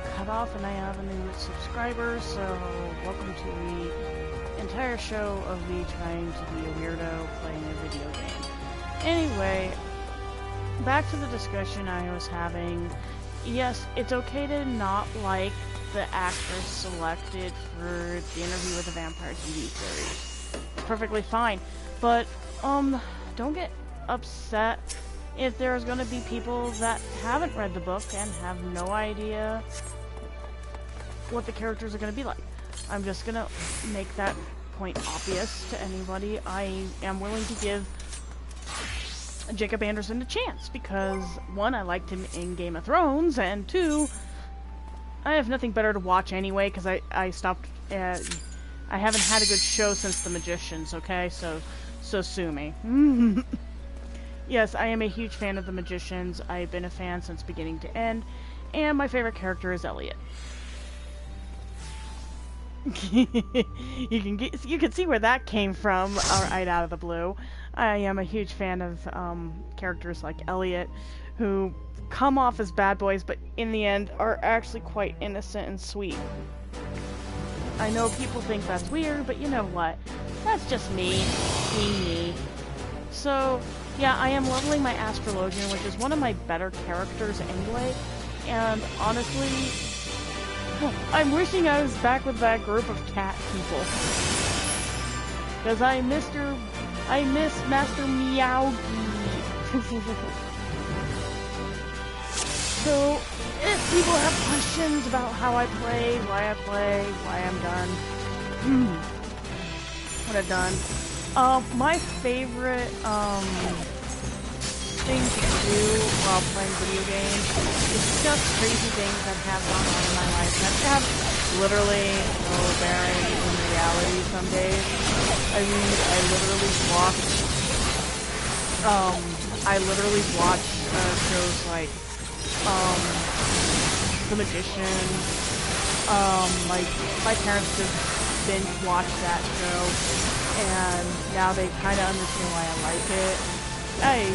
got cut off and I have a new subscriber, so welcome to the entire show of me trying to be a weirdo playing a video game. Anyway, back to the discussion I was having. Yes, it's okay to not like the actress selected for the Interview with the Vampire TV series. It's perfectly fine. But, don't get upset if there's gonna be people that haven't read the book and have no idea what the characters are gonna be like. I'm just gonna make that point obvious to anybody. I am willing to give Jacob Anderson a chance because, one, I liked him in Game of Thrones, and two, I have nothing better to watch anyway because I stopped. I haven't had a good show since The Magicians. Okay, so sue me. Yes, I am a huge fan of The Magicians. I've been a fan since beginning to end, and my favorite character is Elliot. You can see where that came from right out of the blue. I am a huge fan of characters like Elliot, who come off as bad boys, but in the end are actually quite innocent and sweet. I know people think that's weird, but you know what? That's just me being me. So, yeah, I am leveling my Astrologian, which is one of my better characters anyway, and honestly, I'm wishing I was back with that group of cat people. Because I miss Master Meowgi. So, if people have questions about how I play, why I'm done, what I've done, my favorite, thing to do while playing video games is just crazy things that have gone on in my life that have literally no bearing in reality some days. I mean, I literally watch shows like The Magician. My parents just binge watched that show, and now they kind of understand why I like it. I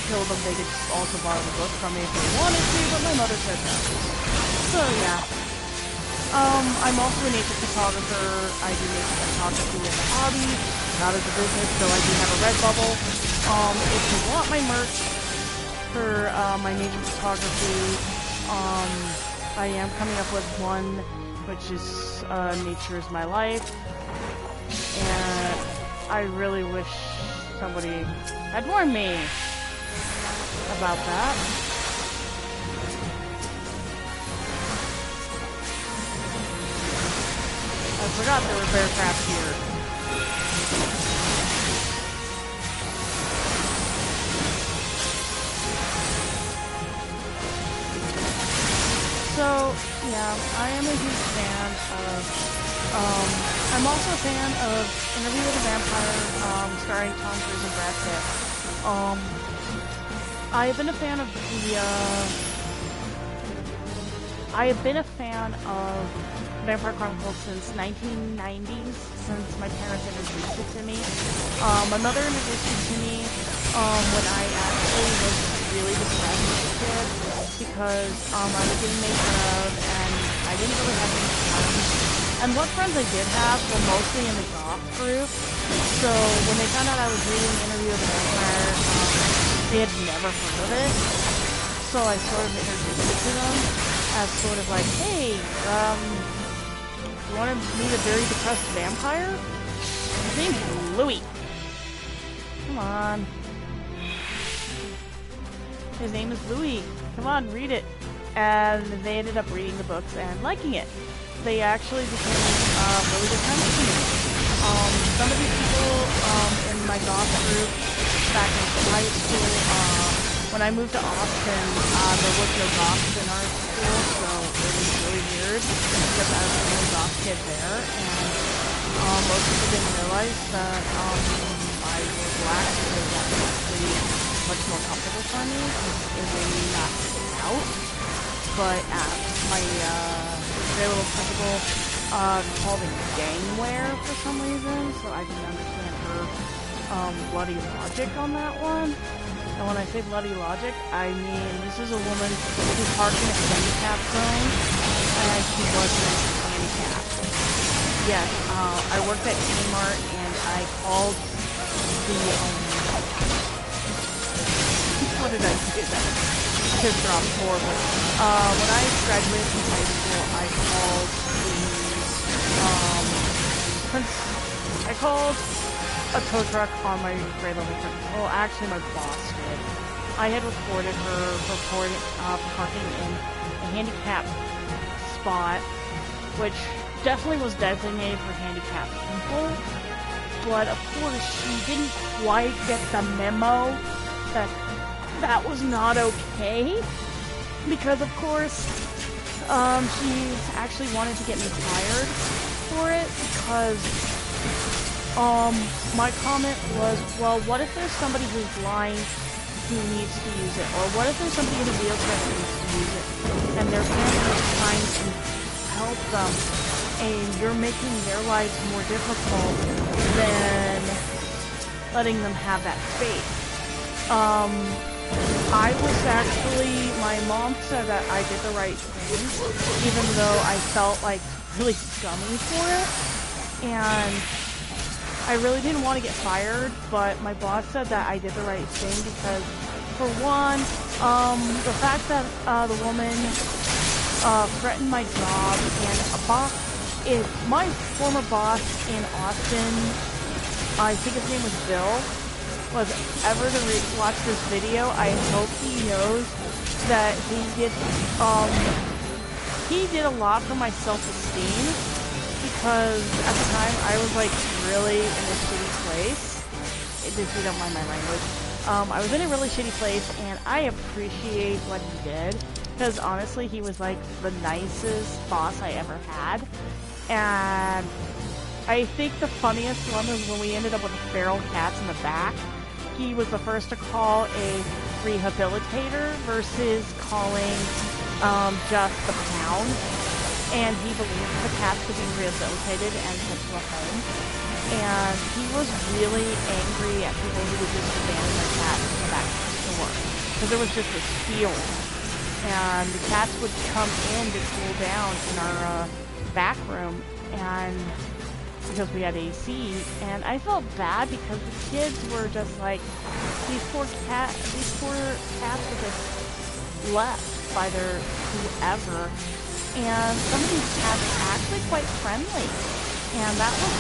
told them they could also borrow the book from me if they wanted to, but my mother said no. So yeah. I'm also a nature photographer. I do nature photography as a hobby, not as a business, though I do have a Redbubble. If you want my merch for my nature photography, I am coming up with one, which is Nature is My Life. And I really wish somebody had warned me about that. I forgot there were bear traps here. So, yeah, I am a huge fan of, I'm also a fan of Interview with a Vampire, starring Tom Cruise and Brad Pitt. I have been a fan of Vampire Chronicles since 1990s, since my parents introduced it to me. My mother introduced it to me when I actually was really depressed as a kid because I was getting made fun of and I didn't really have any friends. And what friends I did have were mostly in the goth group. So when they found out I was reading Interview with a Vampire, they had never heard of it. So I sort of introduced it to them as sort of like, hey, you want to meet a very depressed vampire? His name's Louis. Come on. His name is Louis. Come on, read it. And they ended up reading the books and liking it. They actually became really good friends with me. Some of these people in my goth group back in high school, when I moved to Austin, there was no goths in our school, so it was really weird because I was the only goth kid there, and most people didn't realize that I was black because that was actually much more comfortable for me because it made me not stick out. But my their little principal called it gangwear for some reason, so I didn't understand her bloody logic on that one. And when I say bloody logic, I mean this is a woman who parked in a handicap zone he wasn't handicapped. Yes, I worked at Kmart and I called the, what did I do that? Pissed her off horribly. When I graduated from high school, I called a tow truck on my grade level principal. Well, actually my boss did. I had reported her parking in a handicapped spot, which definitely was designated for handicapped people, but of course she didn't quite get the memo that that was not okay, because of course she actually wanted to get me fired for it, because my comment was, well, what if there's somebody who's blind who needs to use it, or what if there's somebody in a wheelchair that needs to use it, and their family is trying to help them, and you're making their lives more difficult than letting them have that space. I was actually, my mom said that I did the right thing, even though I felt like really scummy for it, and I really didn't want to get fired, but my boss said that I did the right thing because, for one, the fact that the woman threatened my job, and my former boss in Austin, I think his name was Bill, was ever to watch this video, I hope he knows that he did a lot for my self-esteem. Because at the time I was like really in a shitty place. If you don't mind my language. I was in a really shitty place, and I appreciate what he did. Because honestly, he was like the nicest boss I ever had. And I think the funniest one was when we ended up with feral cats in the back. He was the first to call a rehabilitator versus calling just the pound. And he believed the cats could be rehabilitated and sent to a home. And he was really angry at people who would just abandon their cats in the back of the store. Because there was just this field. And the cats would come in to cool down in our back room. And because we had AC. And I felt bad because the kids were just like, these poor cats were just left by their whoever. And some of these cats are actually quite friendly. And that was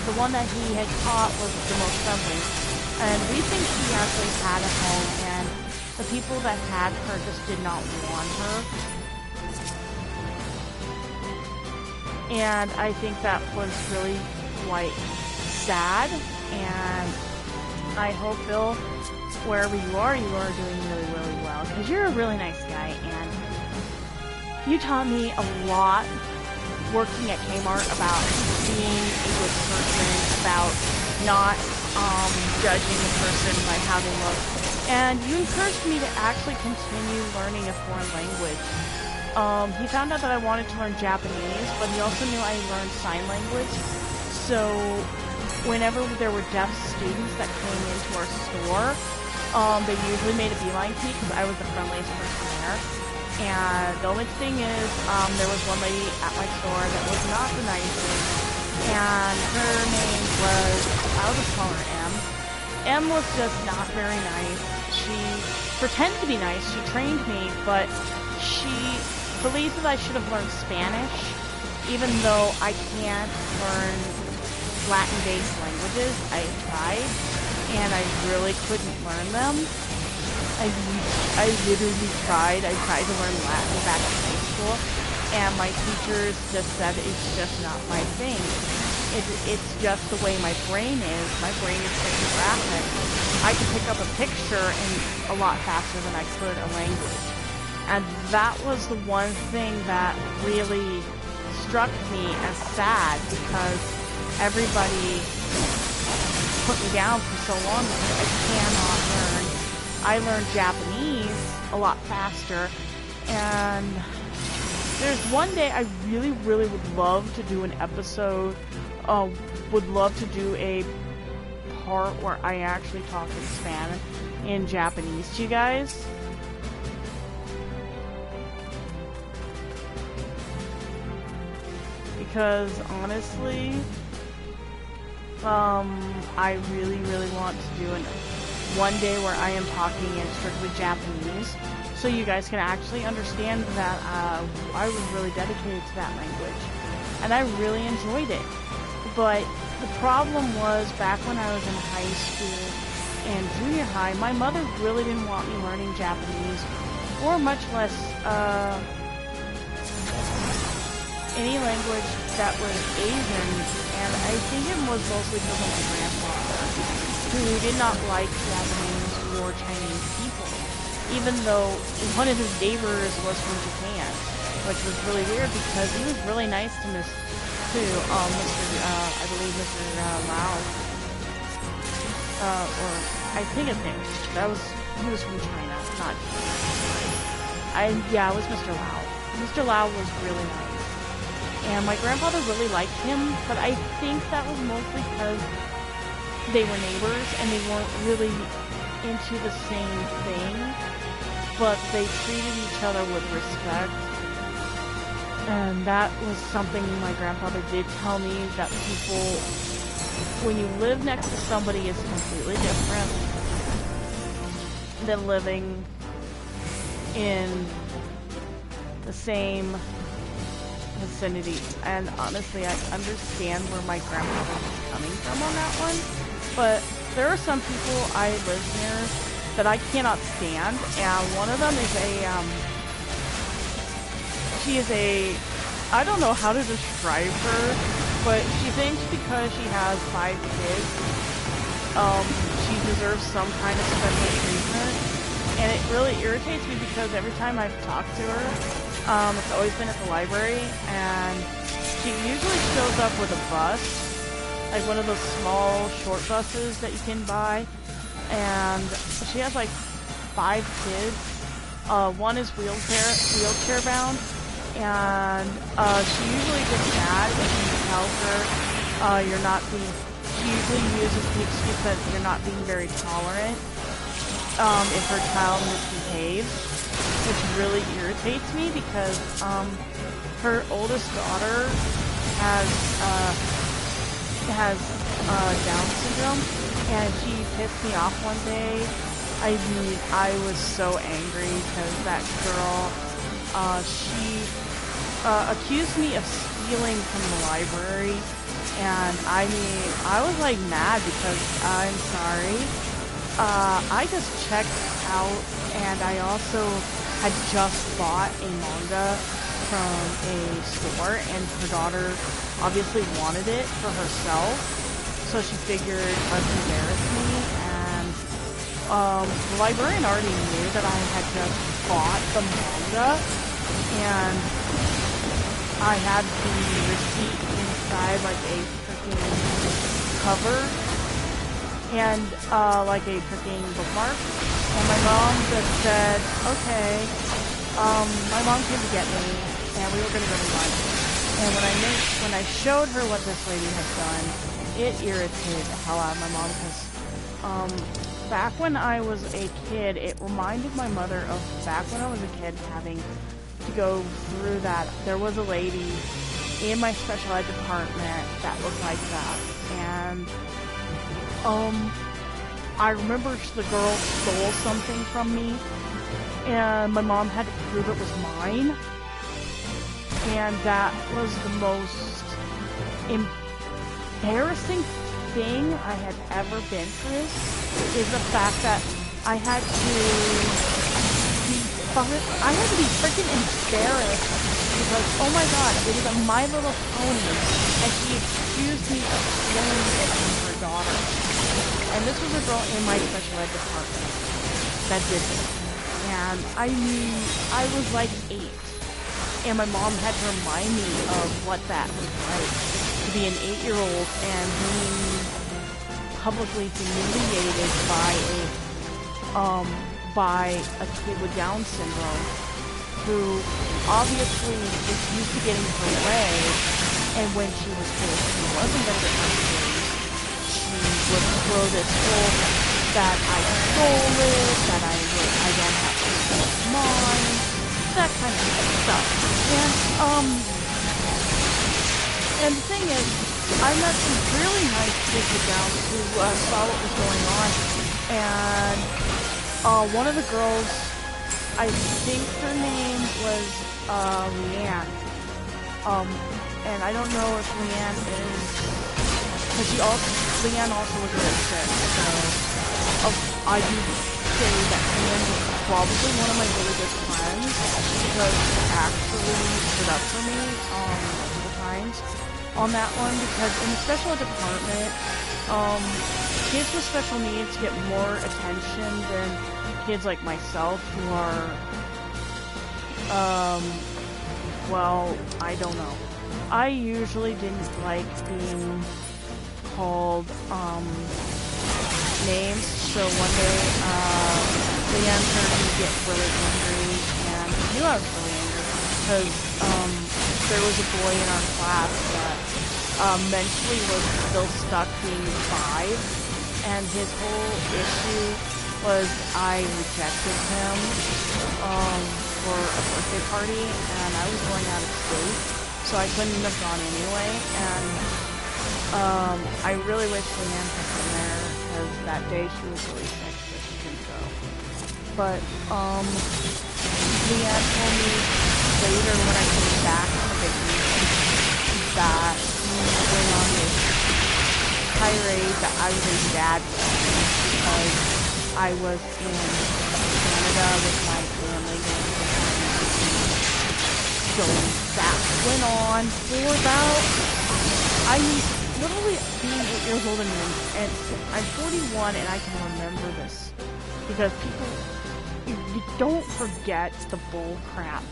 the one that he had caught was the most friendly. And we think she actually had a home, and the people that had her just did not want her. And I think that was really quite sad. And I hope, Bill, wherever you are doing really, really well. Because you're a really nice guy, and you taught me a lot working at Kmart about being a good person, about not judging a person by how they look. And you encouraged me to actually continue learning a foreign language. He found out that I wanted to learn Japanese, but he also knew I learned sign language. So whenever there were deaf students that came into our store, they usually made a beeline to me because I was the friendliest person there. And the only thing is, there was one lady at my store that was not the nicest, and her name was, I'll just call her M. M was just not very nice. She pretended to be nice, she trained me, but she believes that I should have learned Spanish, even though I can't learn Latin-based languages. I tried, and I really couldn't learn them. I literally tried. I tried to learn Latin back in high school, and my teachers just said it's just not my thing. It's just the way my brain is. My brain is pictographic. I can pick up a picture a lot faster than I could a language. And that was the one thing that really struck me as sad, because everybody put me down for so long because I cannot learn. I learned Japanese a lot faster, and there's one day I really, really would love to do an episode, would love to do a part where I actually talk in Spanish, in Japanese to you guys. because honestly, I really want to do one day where I am talking in strictly Japanese, so you guys can actually understand that I was really dedicated to that language, and I really enjoyed it. But the problem was, back when I was in high school and junior high, my mother really didn't want me learning Japanese, or much less any language that was Asian, and I think it was mostly because of my grandfather, who did not like Japanese or Chinese people, even though one of his neighbors was from Japan, which was really weird because he was really nice to Mr. I believe Mr. Lau, or I think his name, he was from China, not yeah, it was Mr. Lau. Mr. Lau was really nice. And my grandfather really liked him, but I think that was mostly because they were neighbors and they weren't really into the same thing, but they treated each other with respect. And that was something my grandfather did tell me, that people, when you live next to somebody, is completely different than living in the same vicinity. And honestly, I understand where my grandfather was coming from on that one, but there are some people I live near that I cannot stand, and one of them is I don't know how to describe her, but she thinks because she has 5 kids, she deserves some kind of special treatment, and it really irritates me because every time I've talked to her, it's always been at the library, and she usually shows up with a bus, like one of those small short buses that you can buy, and she has like 5 kids. One is wheelchair bound, and she usually gets mad if you tell her you're not being. She usually uses the excuse that you're not being very tolerant if her child misbehaves, which really irritates me because her oldest daughter has Down syndrome, and she pissed me off one day. I mean, I was so angry because that girl, she accused me of stealing from the library, and I mean, I was like mad because I'm sorry. I just checked out, and I also had just bought a manga from a store, and her daughter obviously wanted it for herself, so she figured, let's embarrass me, and the librarian already knew that I had just bought the manga, and I had the receipt inside like a freaking cover, and like a freaking bookmark, and my mom just said, okay, my mom came to get me, and we were gonna go to lunch, and when I showed her what this lady had done, it irritated the hell out of my mom, because back when I was a kid, it reminded my mother of back when I was a kid having to go through that. There was a lady in my special ed department that was like that, and I remember the girl stole something from me, and my mom had to prove it was mine, and that was the most embarrassing thing I had ever been through, is the fact that I had to be freaking embarrassed because, oh my god, it was a My Little Pony, and she accused me of stealing it from her daughter. And this was a girl in my special ed department that did this. And I mean, I was like 8, and my mom had to remind me of what that was like, to be an 8-year-old and being publicly humiliated by a kid with Down syndrome who obviously was used to getting her way, and when she was told she wasn't going to get her way, she would throw this whole that I stole it, that I don't have to do mine, that kind of stuff. And And the thing is, I met some really nice kids down who saw what was going on, and one of the girls, I think her name was Leanne, and I don't know if Leanne is, because Leanne also was really sick, so I do say that Leanne was probably one of my really good friends, because she actually stood up for me multiple times on that one, because in the special ed department, kids with special needs get more attention than kids like myself who are, well, I don't know. I usually didn't like being called, names, so one day, Leanne heard me get really angry, and I knew I was really angry, because, there was a boy in our class that, mentally was still stuck being 5, and his whole issue was I rejected him, for a birthday party, and I was going out of state, so I couldn't have gone anyway, and, I really wish Leanne had been there, because that day she was really sick, so she couldn't go. But, Leanne told me later when I came back from vacation that he went on this tirade that I was a bad person because I was in Canada with my family so that went on for about, literally being 8 years old and I'm 41 and I can remember this because you don't forget the bull crap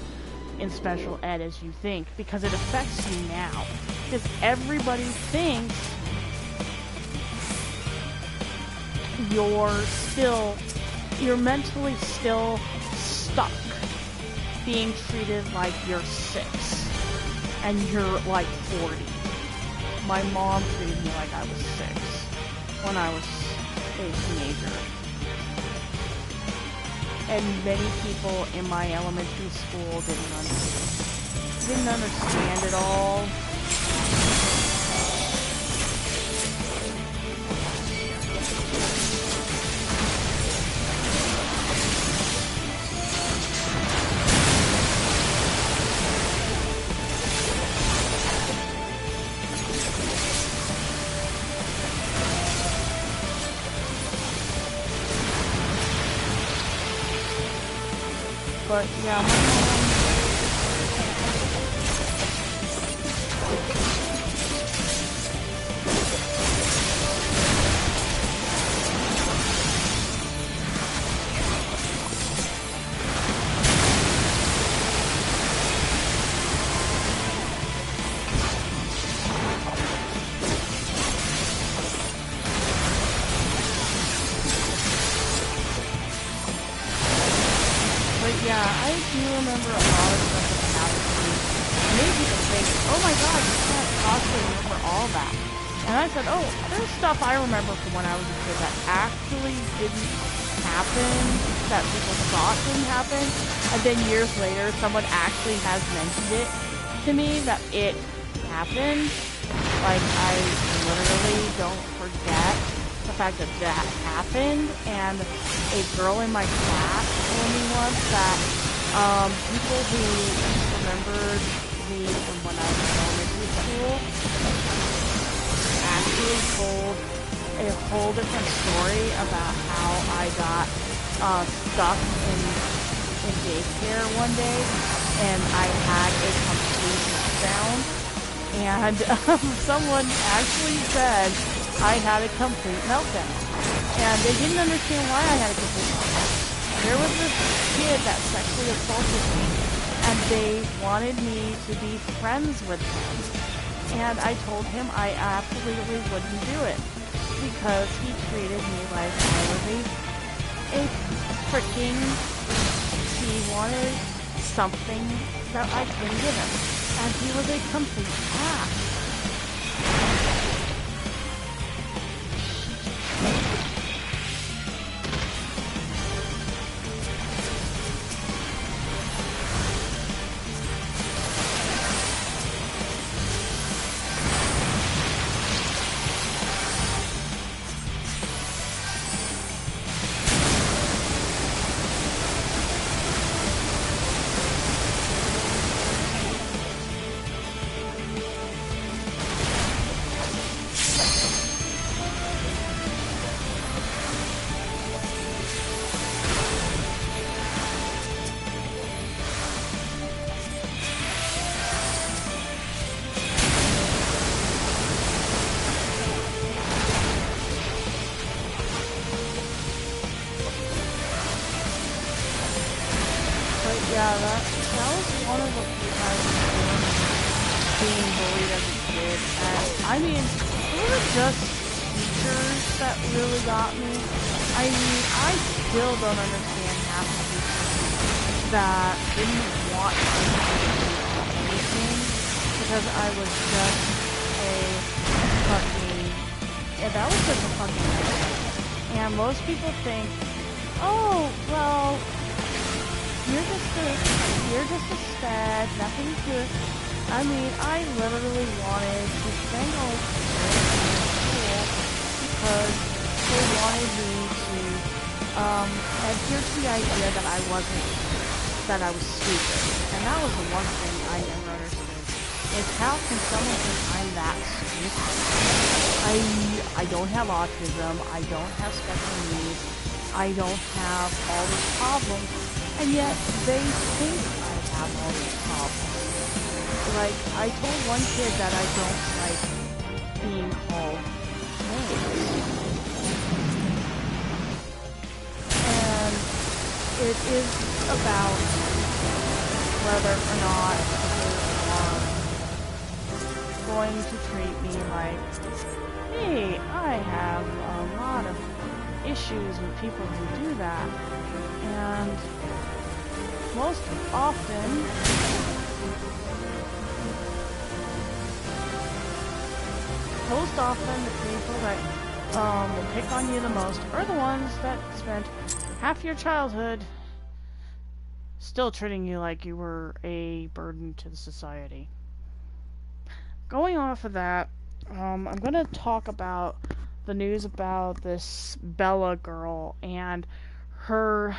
in special ed as you think, because it affects you now, because everybody thinks you're mentally still stuck being treated like you're 6 and you're like 40. My mom treated me like I was 6 when I was a teenager. And many people in my elementary school didn't understand it all. But yeah, my mom, yeah, I do remember a lot of stuff that happened to me. It made people think, oh my god, you can't possibly remember all that. And I said, oh, there's stuff I remember from when I was a kid that actually didn't happen, that people thought didn't happen. And then years later, someone actually has mentioned it to me that it happened. Like, I literally don't forget the fact that that happened. And a girl in my class told me once that people who remembered me from when I was in elementary school actually told a whole different story about how I got stuck in daycare one day and I had a complete meltdown. And someone actually said I had a complete meltdown. And they didn't understand why I had a complete meltdown. There was this kid that sexually assaulted me, and they wanted me to be friends with him. And I told him I absolutely wouldn't do it, because he treated me like I was a freaking, he wanted something that I couldn't give him. And he was a complete ass. bullied as a kid, and I mean, it was just teachers that really got me. I mean, I still don't understand half the teachers that didn't want to do anything because I was just a fucking, yeah, that was just a fucking nightmare. And most people think, oh, well, you're just a sped, nothing to it. I mean, I literally wanted to spend all of school because they wanted me to adhere to the idea that I was stupid. And that was the one thing I never understood, is how can someone think I'm that stupid? I don't have autism, I don't have special needs, I don't have all these problems, and yet they think I have all these problems. Like, I told one kid that I don't like being called names. And it is about whether or not people are going to treat me like, hey, I have a lot of issues with people who do that. And most often, the people that will pick on you the most are the ones that spent half your childhood still treating you like you were a burden to the society. Going off of that, I'm going to talk about the news about this Bella girl and her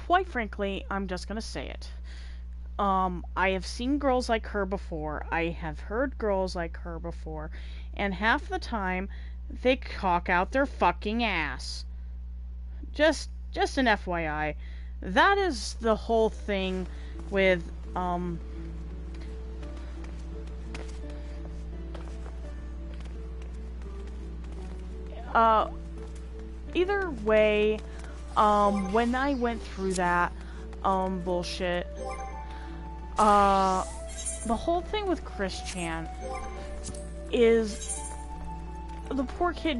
quite frankly, I'm just gonna say it. I have seen girls like her before. I have heard girls like her before. And half the time, they cock out their fucking ass. Just an FYI. That is the whole thing with, either way, when I went through that, bullshit, the whole thing with Chris Chan is the poor kid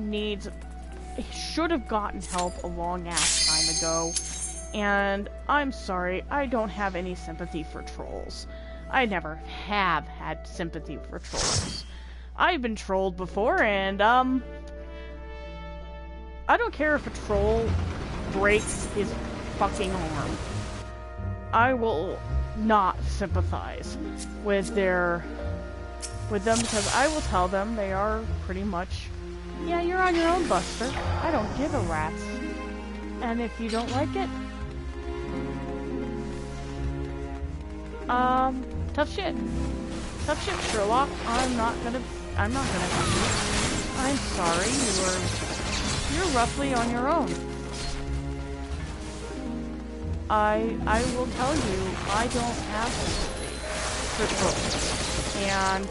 should have gotten help a long ass time ago, and I'm sorry, I don't have any sympathy for trolls. I never have had sympathy for trolls. I've been trolled before, and, I don't care if a troll breaks his fucking arm. I will not sympathize with them because I will tell them they are pretty much, yeah, you're on your own, Buster. I don't give a rat's. And if you don't like it, tough shit. Tough shit, Sherlock. I'm not gonna help you. I'm sorry, you're roughly on your own. I will tell you, I don't have sympathy for trolls. And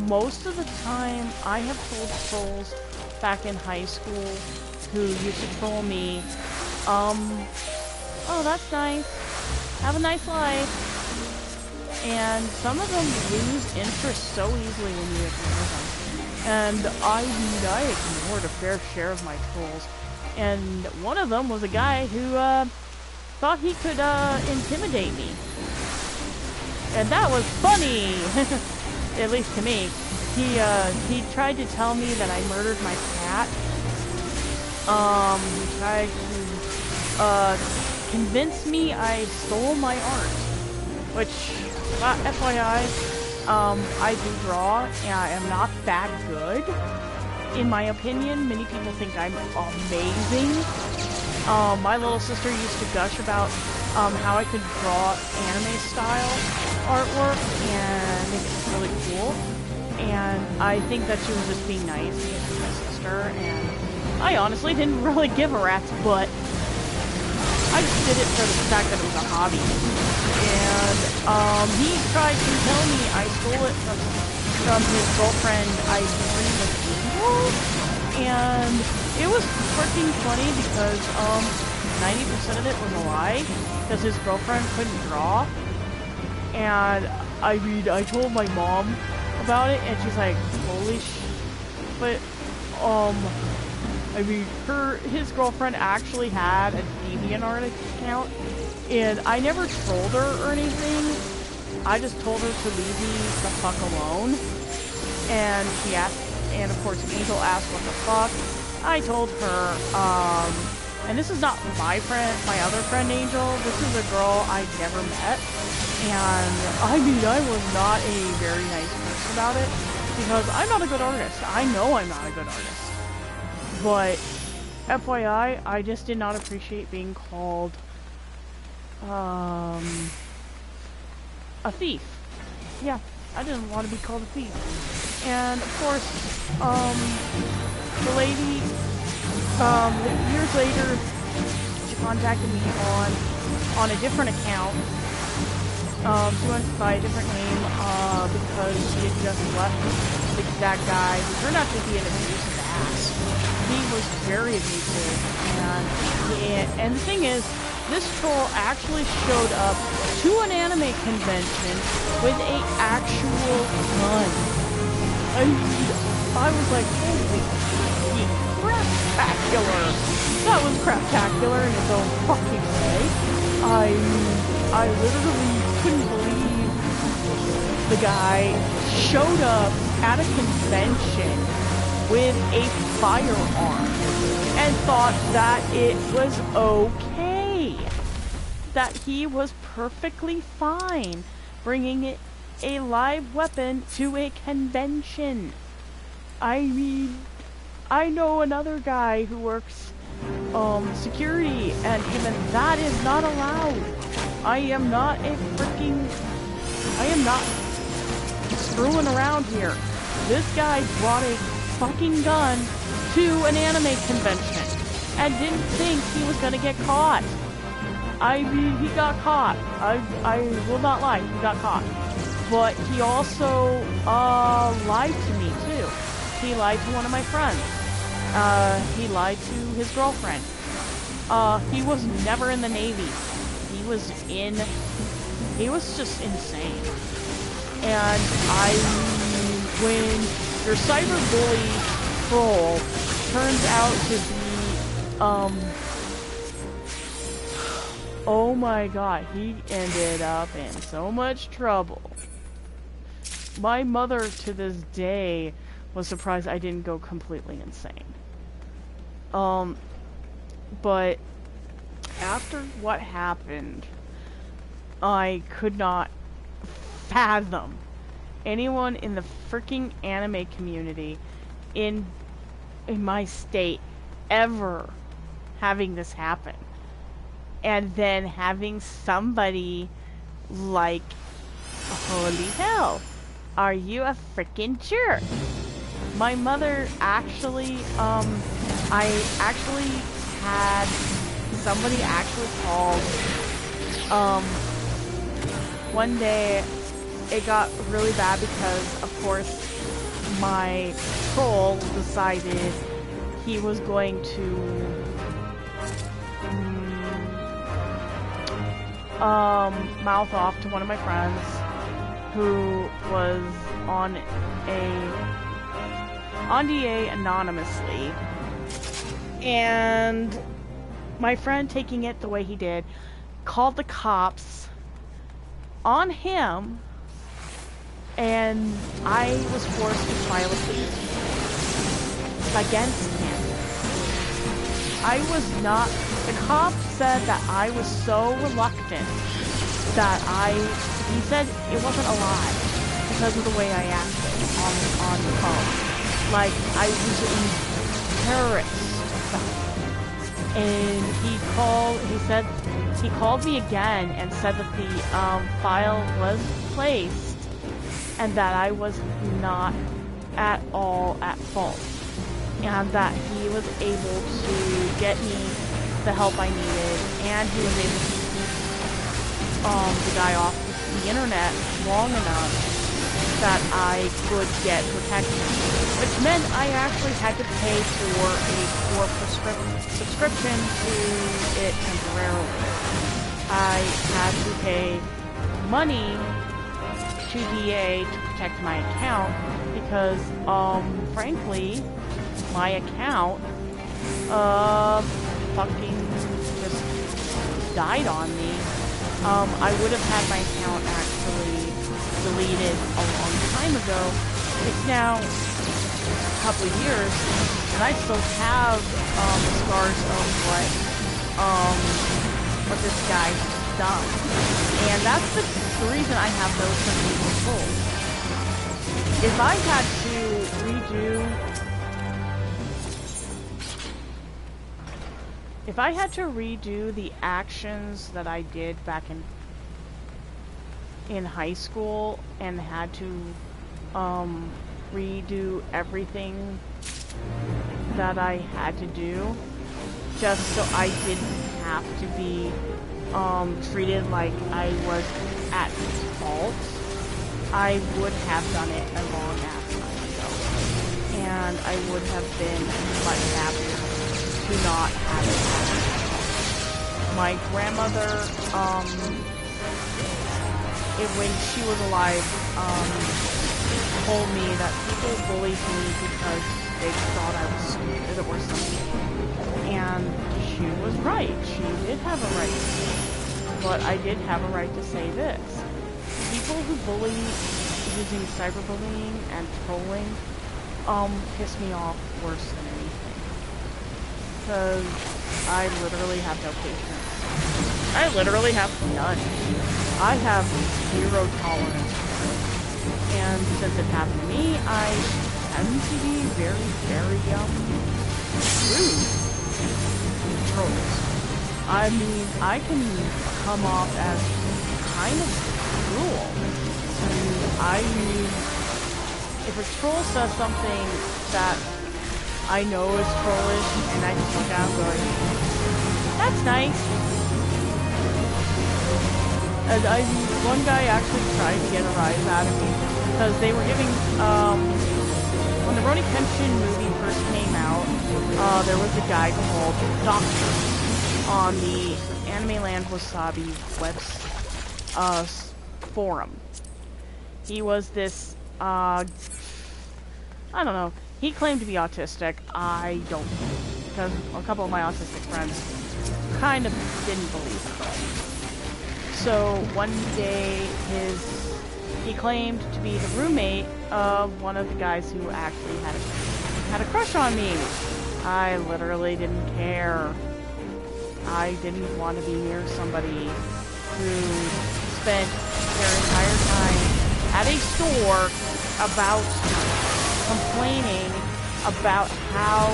most of the time, I have told trolls back in high school who used to troll me, oh, that's nice. Have a nice life. And some of them lose interest so easily when you ignore them. And I ignored a fair share of my trolls. And one of them was a guy who, thought he could, intimidate me. And that was funny! At least to me. He tried to tell me that I murdered my cat. He tried to, convince me I stole my art. Which, FYI, I do draw, and I am not that good. In my opinion, many people think I'm amazing. My little sister used to gush about how I could draw anime-style artwork and make it really cool. And I think that she was just being nice because she's my sister, and I honestly didn't really give a rat's butt. I just did it for the fact that it was a hobby. And he tried to tell me I stole it from his girlfriend, I believe was April. And it was freaking funny because 90% of it was a lie, because his girlfriend couldn't draw. And, I mean, I told my mom about it, and she's like, holy sh... But, I mean, his girlfriend actually had a DeviantArt account, and I never trolled her or anything. I just told her to leave me the fuck alone. And she asked, and of course Angel asked what the fuck. I told her, and this is not my other friend Angel, this is a girl I never met. And, I mean, I was not a very nice person about it, because I'm not a good artist. I know I'm not a good artist. But, FYI, I just did not appreciate being called, a thief. Yeah, I didn't want to be called a thief. And, of course, the lady, years later, she contacted me on a different account. She went by a different name, because she had just left that guy, who turned out to be an abusive ass. He was very abusive, and the thing is, this troll actually showed up to an anime convention with an actual gun. I was like, holy craptacular! That was craptacular in its own fucking way. I literally couldn't believe the guy showed up at a convention with a firearm and thought that it was okay. That he was perfectly fine bringing a live weapon to a convention. I mean, I know another guy who works security, and even that is not allowed. I am not screwing around here. This guy brought a fucking gun to an anime convention and didn't think he was gonna get caught. I mean, he got caught. I will not lie, he got caught. But he also lied to me too. He lied to one of my friends. He lied to his girlfriend. He was never in the Navy. He was just insane. And when your cyberbully troll turns out to be, oh my god, he ended up in so much trouble. My mother, to this day, was surprised I didn't go completely insane. But after what happened, I could not fathom anyone in the freaking anime community in my state ever having this happen. And then having somebody like, holy hell, are you a freaking jerk? My mother actually, I actually had somebody actually called, one day it got really bad because, of course, my troll decided he was going to, mouth off to one of my friends who was on DA anonymously, and my friend, taking it the way he did, called the cops on him, and I was forced to file a case against him. I was not, the cop said that I was so reluctant that he said it wasn't a lie because of the way I acted on the phone. Like, I was embarrassed. And he called me again and said that the file was placed and that I was not at all at fault, and that he was able to get me the help I needed, and he was able to keep the guy off the internet long enough that I could get protection, which meant I actually had to pay for a subscription to it to temporarily. I had to pay money to DA to protect my account because, frankly, my account, fucking just died on me. I would have had my account actually deleted a long time ago. It's now a couple of years, and I still have, scars of what this guy has done. And that's the reason I have no sympathy for souls. If I had to redo the actions that I did back in high school and had to redo everything that I had to do just so I didn't have to be treated like I was at fault, I would have done it a long ass time ago. And I would have been much happier to not have it happen. My grandmother, when she was alive, told me that people bullied me because they thought I was stupid or something. And she was right. She did have a right to say it. But I did have a right to say this. People who bully using cyberbullying and trolling piss me off worse than anything. Because I literally have no patience. I literally have none. I have zero tolerance for it. And since it happened to me, I tend to be very, very, rude to trolls. I mean, I can come off as kind of cruel. I mean, if a troll says something that I know is trollish, and I just look out going, that's nice. And one guy actually tried to get a rise out of me because they were giving, when the Rurouni Kenshin movie first came out, there was a guy called Doctor on the Anime Land Wasabi web forum. He was this, I don't know, he claimed to be autistic. I don't know, because a couple of my autistic friends kind of didn't believe it. So one day he claimed to be the roommate of one of the guys who actually had a crush on me. I literally didn't care. I didn't want to be near somebody who spent their entire time at a store about complaining about how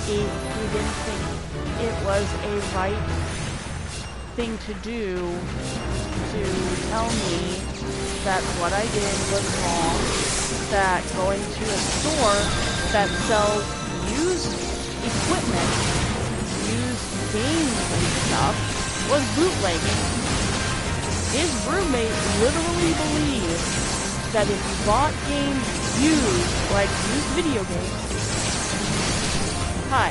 he didn't think it was a right thing to do to tell me that what I did was wrong, that going to a store that sells used equipment, used games and stuff, was bootlegging. His roommate literally believed that if you bought games used, like used video games... Hi.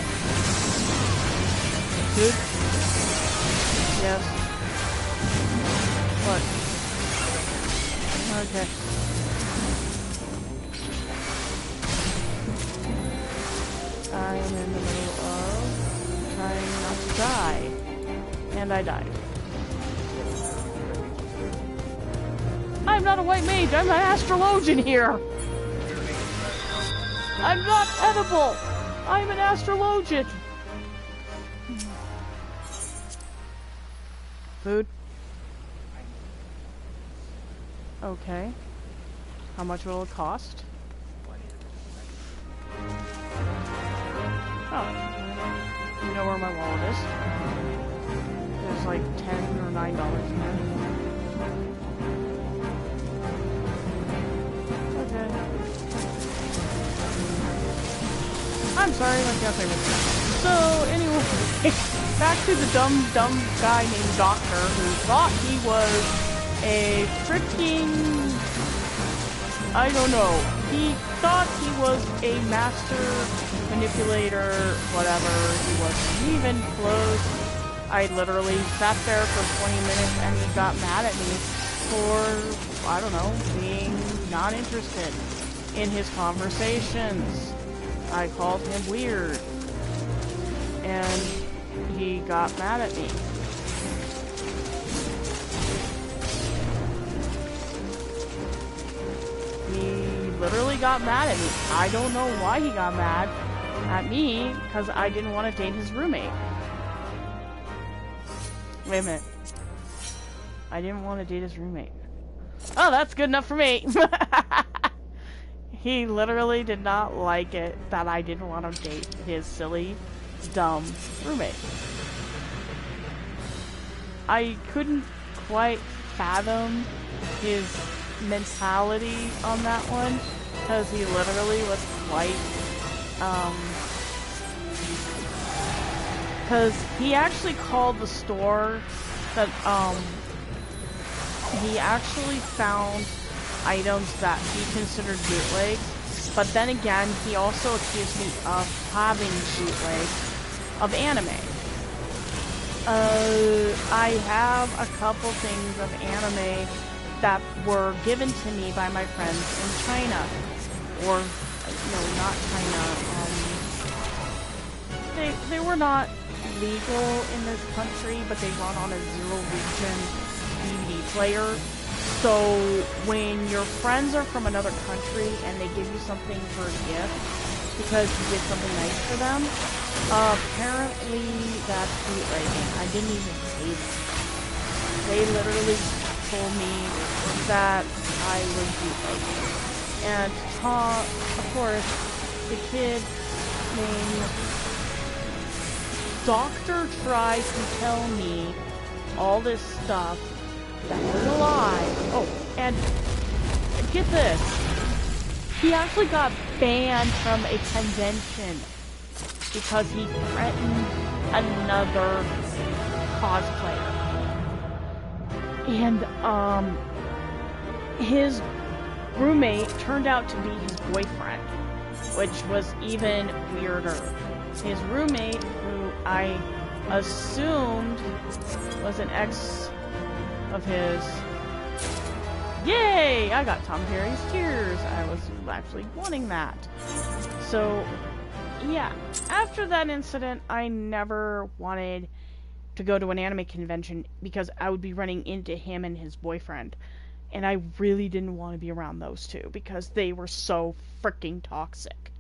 Good? Yes. What? Okay. I am in the middle of trying not to die. And I died. I'm not a white mage, I'm an astrologian here! I'm not edible! I'm an astrologian! Food? Okay. How much will it cost? Oh. You know where my wallet is? There's like $10 or $9 in there. Okay. I'm sorry, my fiance was there. So, anyway, back to the dumb guy named Doctor who thought he was a freaking... I don't know. He thought he was a master manipulator, whatever he was. He even closed I literally sat there for 20 minutes and he got mad at me for, I don't know, being not interested in his conversations. I called him weird. And he got mad at me. He literally got mad at me. I don't know why he got mad at me, because I didn't want to date his roommate. Wait a minute. I didn't want to date his roommate. Oh, that's good enough for me. He literally did not like it that I didn't want to date his silly, dumb roommate. I couldn't quite fathom his mentality on that one, because he literally was quite, because he actually called the store that, he actually found items that he considered bootlegs, but then again, he also accused me of having bootlegs of anime. I have a couple things of anime that were given to me by my friends in China, or, no, not China, they were not legal in this country, but they run on a zero-region DVD player. So when your friends are from another country and they give you something for a gift because you did something nice for them, apparently that's bootlegging. I didn't even say that. They literally told me that I was bootlegging. And of course, the kid named Doctor tried to tell me all this stuff that was a lie. Oh, and get this. He actually got banned from a convention because he threatened another cosplayer. And, his roommate turned out to be his boyfriend, which was even weirder. His roommate, who I assumed was an ex of his. Yay! I got Tom Jerry's Tears. I was actually wanting that. So, yeah. After that incident, I never wanted to go to an anime convention because I would be running into him and his boyfriend. And I really didn't want to be around those two because they were so freaking toxic.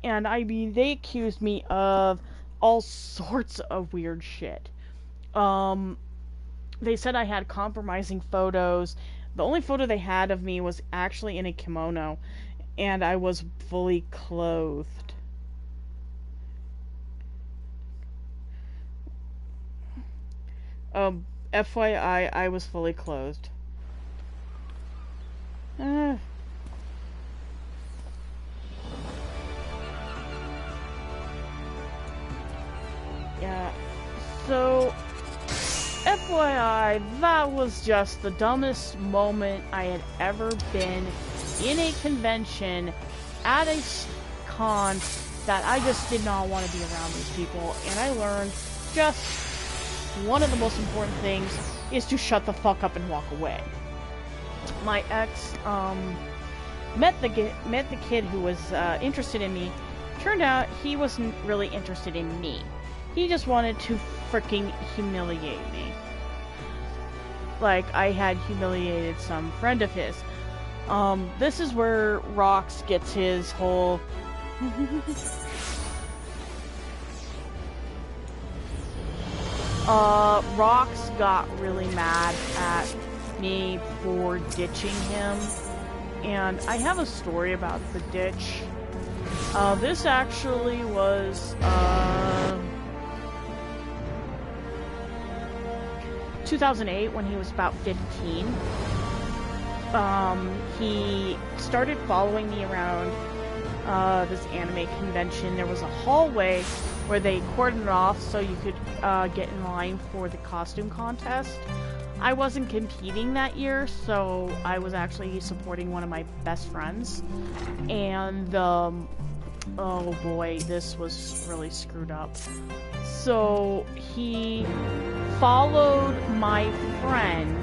And I mean, they accused me of all sorts of weird shit. They said I had compromising photos. The only photo they had of me was actually in a kimono, and I was fully clothed. FYI, I was fully clothed. Yeah, so, FYI, that was just the dumbest moment I had ever been in a convention at a con that I just did not want to be around these people, and I learned just one of the most important things is to shut the fuck up and walk away. My ex, met the kid who was, interested in me. Turned out he wasn't really interested in me. He just wanted to freaking humiliate me. Like I had humiliated some friend of his. This is where Rox gets his whole... Rox got really mad at me for ditching him. And I have a story about the ditch. This actually was, 2008 when he was about 15. He started following me around this anime convention. There was a hallway where they cordoned off so you could get in line for the costume contest. I wasn't competing that year, so I was actually supporting one of my best friends. And oh boy, this was really screwed up. So he followed my friend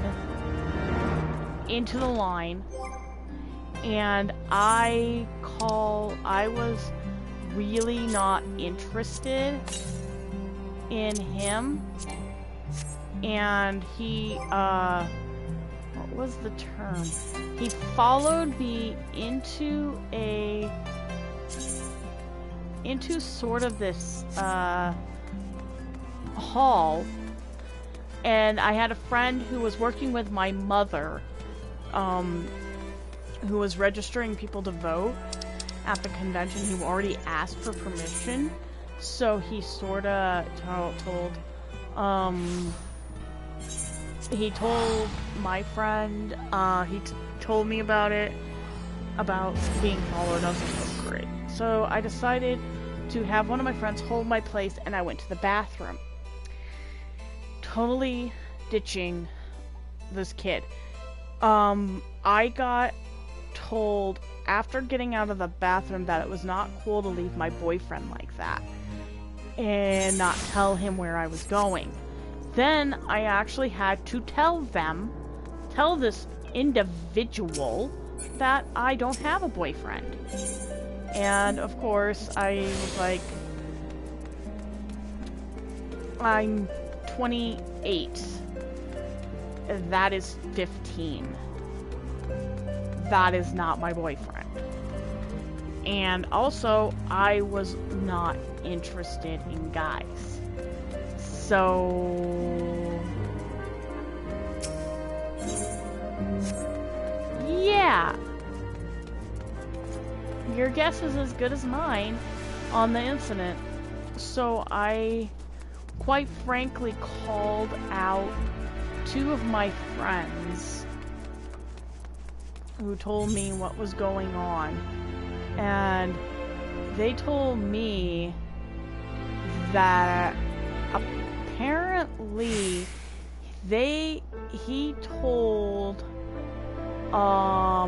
into the line, and I was really not interested in him, and he, what was the term? He followed me into sort of this, hall, and I had a friend who was working with my mother, who was registering people to vote at the convention. He already asked for permission, so he sorta he told my friend, he told me about it, about being followed. I was like, oh, great. So I decided to have one of my friends hold my place, and I went to the bathroom. Totally ditching this kid. I got told after getting out of the bathroom that it was not cool to leave my boyfriend like that and not tell him where I was going. Then I actually had to tell this individual that I don't have a boyfriend. And of course, I was like, I'm 28. That is 15. That is not my boyfriend. And also, I was not interested in guys. So, yeah. Your guess is as good as mine on the incident. So I, quite frankly, called out two of my friends who told me what was going on, and they told me that apparently he told, oh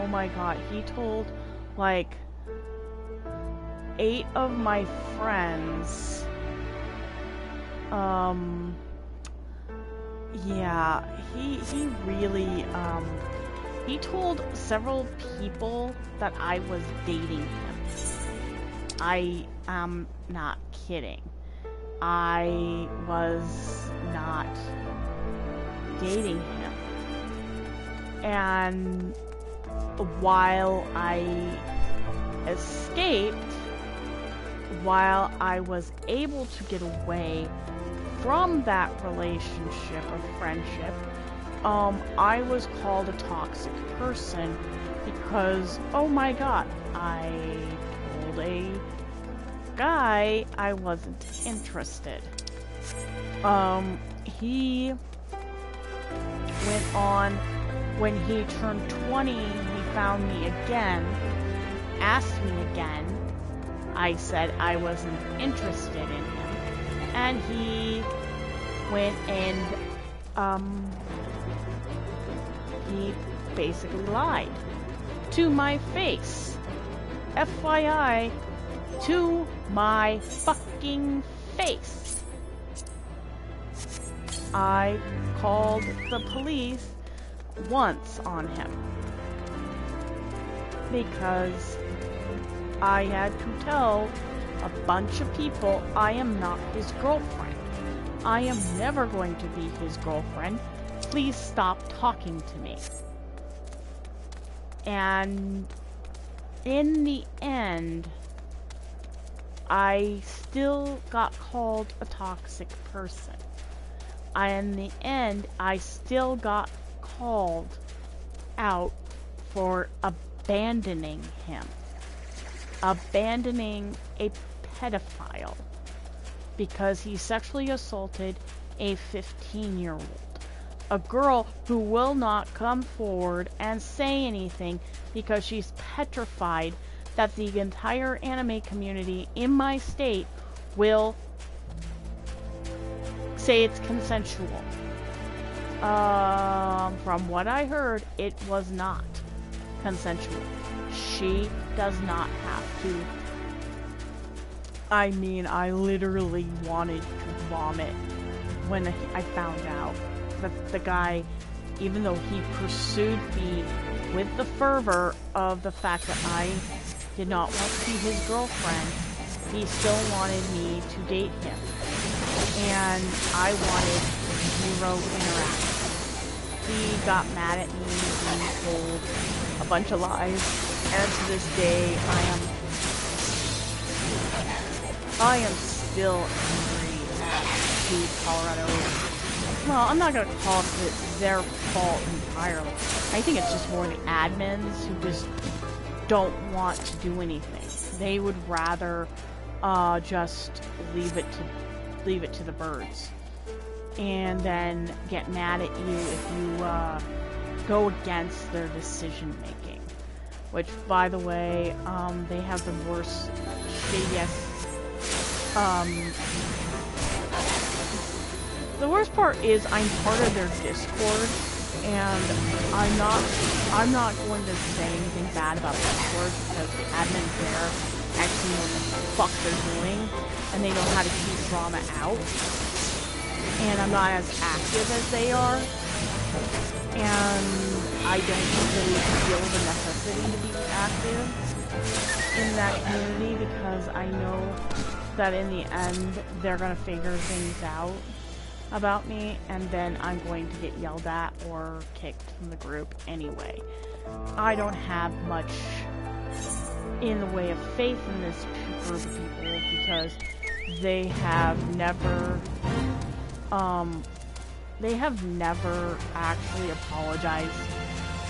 my god, he told like 8 of my friends, yeah, he really, he told several people that I was dating him. I am not kidding. I was not dating him. And while I escaped, while I was able to get away from that relationship of friendship, I was called a toxic person because, oh my god, I told a guy I wasn't interested. He went on, when he turned 20, he found me again, asked me again. I said I wasn't interested in him, and he went and, he basically lied to my face. FYI, to my fucking face. I called the police once on him because I had to tell a bunch of people I am not his girlfriend. I am never going to be his girlfriend. Please stop talking to me. And in the end, I still got called a toxic person. In the end, I still got called out for abandoning him. Abandoning a pedophile because he sexually assaulted a 15-year-old. A girl who will not come forward and say anything because she's petrified that the entire anime community in my state will say it's consensual. From what I heard, it was not consensual. She does not have to. I mean, I literally wanted to vomit when I found out that the guy, even though he pursued me with the fervor of the fact that I did not want to be his girlfriend, he still wanted me to date him. And I wanted 0 interaction. He got mad at me and told a bunch of lies, and to this day I am still angry at Colorado. Well, I'm not gonna call it their fault entirely. I think it's just more the admins who just don't want to do anything. They would rather just leave it to the birds, and then get mad at you if you go against their decision making. Which, by the way, they have the worst, shadiest. The worst part is I'm part of their Discord, and I'm not going to say anything bad about Discord because the admins there actually know what the fuck they're doing, and they know how to keep drama out. And I'm not as active as they are, and I don't really feel the necessity to be active in that community because I know that in the end they're gonna figure things out about me, and then I'm going to get yelled at or kicked from the group anyway. I don't have much in the way of faith in this group of people because they have never actually apologized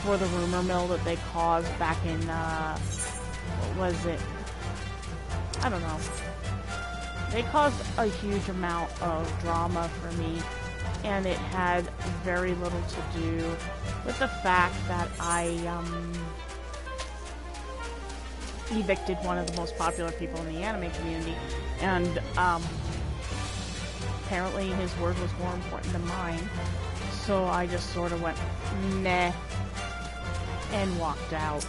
for the rumor mill that they caused back in, what was it? I don't know. They caused a huge amount of drama for me, and it had very little to do with the fact that I, evicted one of the most popular people in the anime community, and, apparently his word was more important than mine, so I just sort of went, meh, and walked out.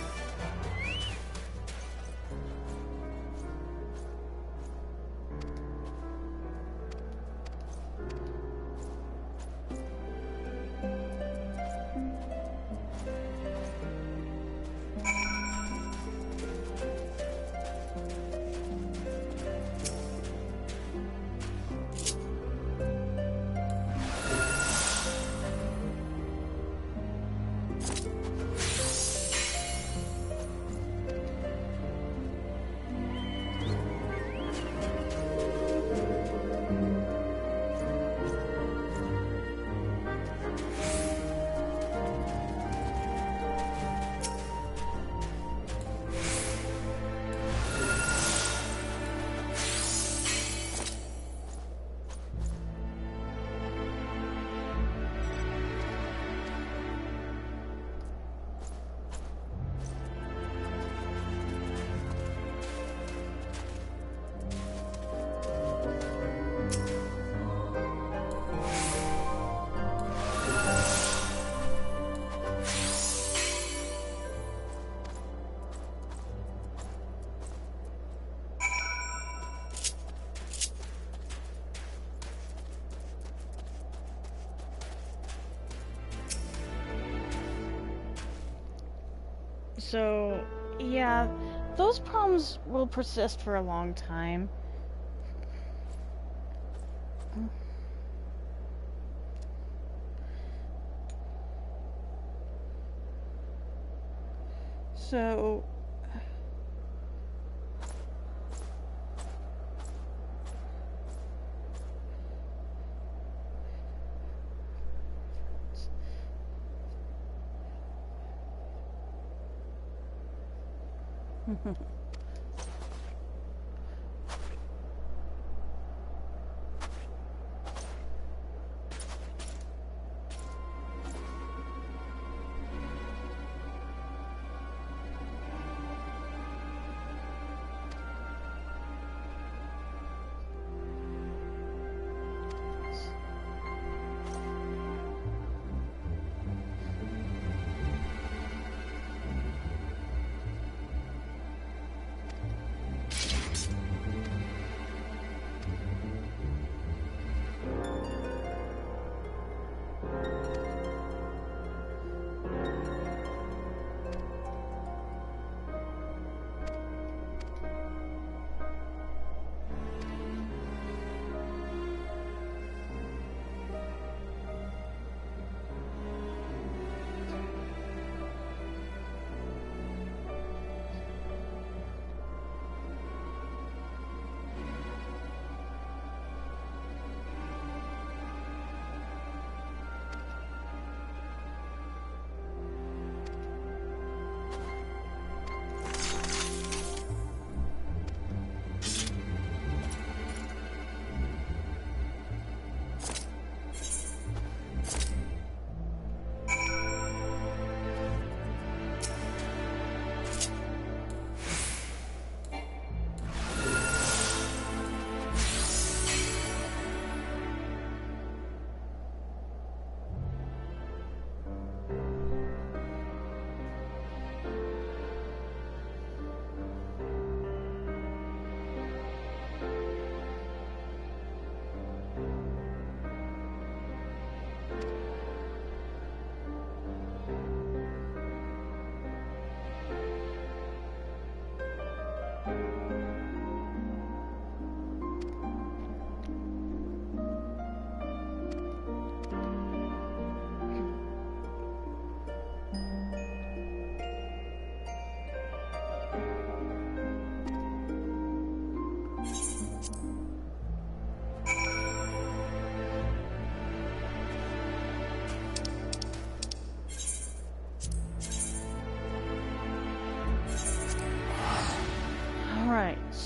So, yeah, those problems will persist for a long time. So,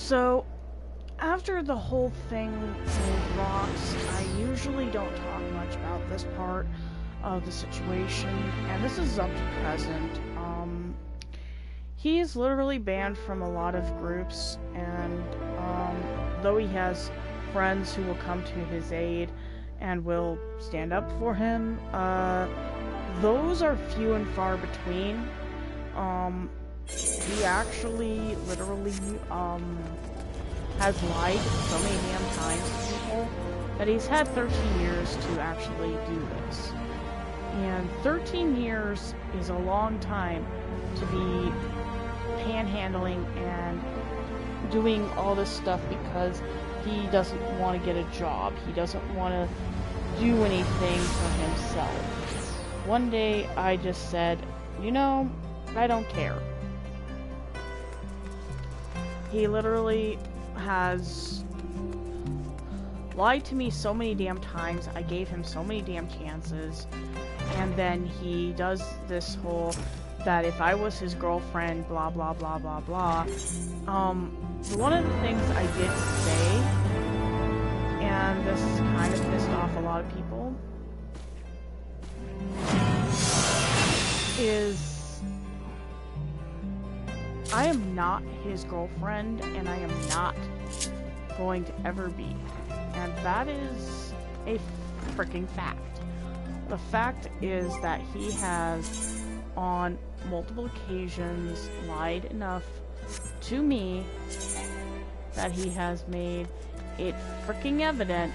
So, after the whole thing with Rocks, I usually don't talk much about this part of the situation, and this is up to present. He is literally banned from a lot of groups, and though he has friends who will come to his aid and will stand up for him, those are few and far between. He actually literally has lied so many damn times to people that he's had 13 years to actually do this. And 13 years is a long time to be panhandling and doing all this stuff because he doesn't want to get a job. He doesn't want to do anything for himself. One day I just said, you know, I don't care. He literally has lied to me so many damn times. I gave him so many damn chances. And then he does this whole that if I was his girlfriend, blah blah blah blah blah. One of the things I did say, and this kind of pissed off a lot of people, is I am not his girlfriend, and I am not going to ever be. And that is a freaking fact. The fact is that he has, on multiple occasions, lied enough to me that he has made it freaking evident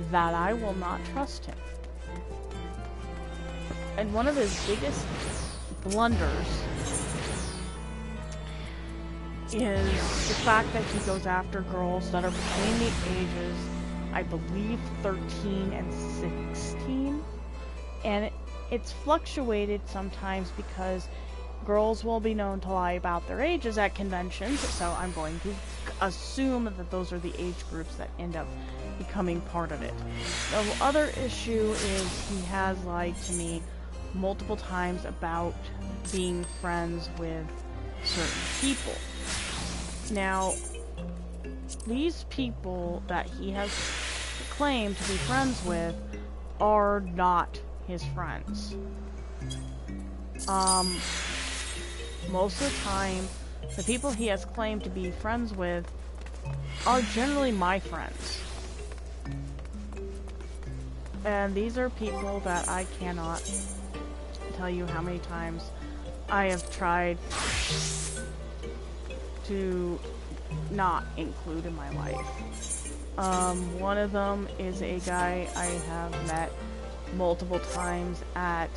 that I will not trust him. And one of his biggest blunders is the fact that he goes after girls that are between the ages, I believe, 13 and 16. And it's fluctuated sometimes because girls will be known to lie about their ages at conventions, so I'm going to assume that those are the age groups that end up becoming part of it. The other issue is he has lied to me multiple times about being friends with certain people. Now, these people that he has claimed to be friends with are not his friends. Most of the time, the people he has claimed to be friends with are generally my friends. And these are people that I cannot tell you how many times I have tried to not include in my life. One of them is a guy I have met multiple times at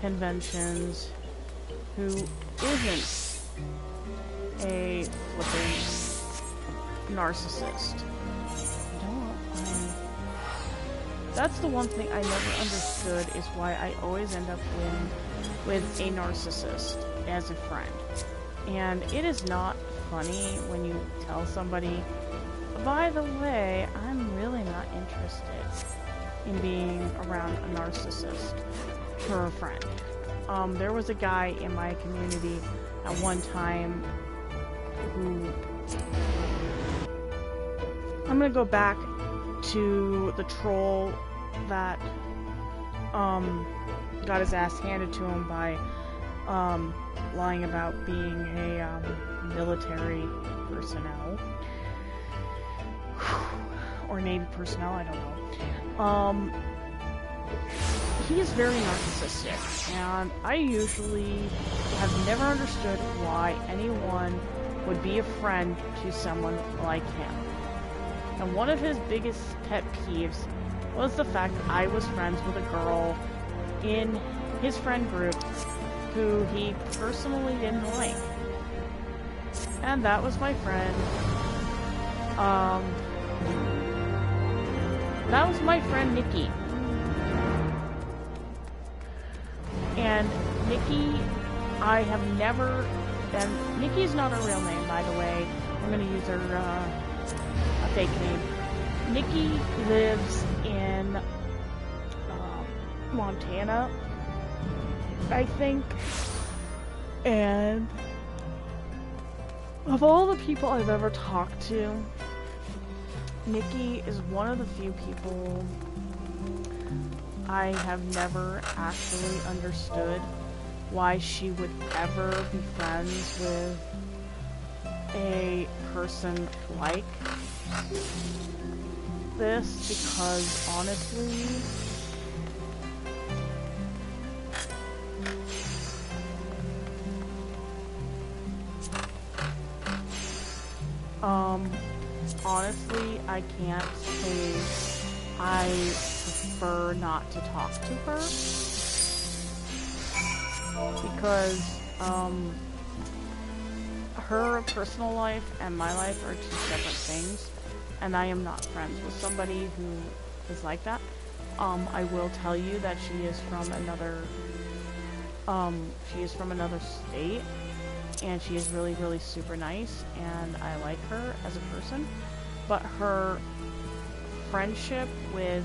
conventions who isn't a flipping narcissist. That's the one thing I never understood, is why I always end up with a narcissist as a friend. And it is not funny when you tell somebody, by the way, I'm really not interested in being around a narcissist for a friend. There was a guy in my community at one time who... I'm gonna go back to the troll that got his ass handed to him by lying about being a military personnel or Navy personnel, I don't know. He is very narcissistic, and I usually have never understood why anyone would be a friend to someone like him. And one of his biggest pet peeves was the fact that I was friends with a girl in his friend group who he personally didn't like. And that was my friend. That was my friend Nikki. And Nikki, I have never... And Nikki's not her real name, by the way. I'm gonna use her, a fake name. Nikki lives in Montana, I think, and Of all the people I've ever talked to, Nikki is one of the few people I have never actually understood why she would ever be friends with a person like this, because honestly, I can't say I prefer not to talk to her, because her personal life and my life are two separate things, and I am not friends with somebody who is like that. I will tell you that she is from another state, and she is really, really super nice, and I like her as a person, but her friendship with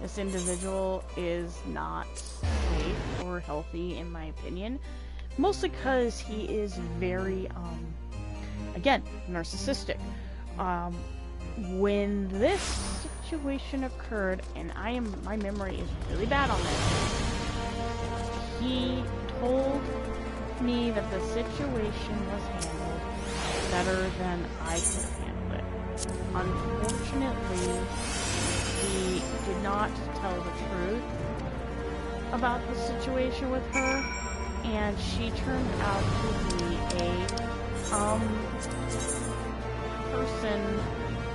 this individual is not safe or healthy, in my opinion, mostly because he is very again, narcissistic. When this situation occurred, and my memory is really bad on this, he told me that the situation was handled better than I could handle it. Unfortunately, he did not tell the truth about the situation with her, and she turned out to be a person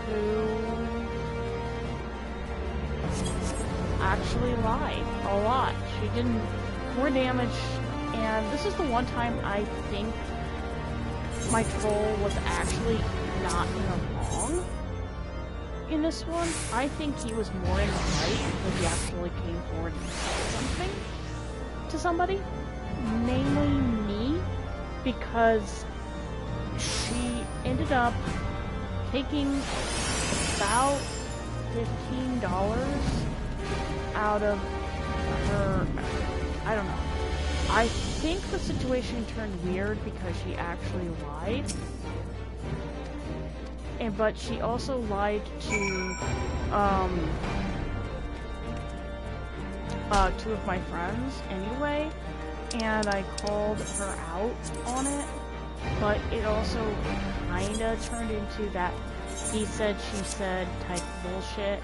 who actually lied a lot. She did more damage, and this is the one time I think my troll was actually not in the wrong in this one. I think he was more in the right because he actually came forward and said something to somebody, namely me, because she ended up taking about $15 out of her. I don't know. I think the situation turned weird because she actually lied. But she also lied to two of my friends anyway, and I called her out on it, but it also kinda turned into that he said, she said type bullshit,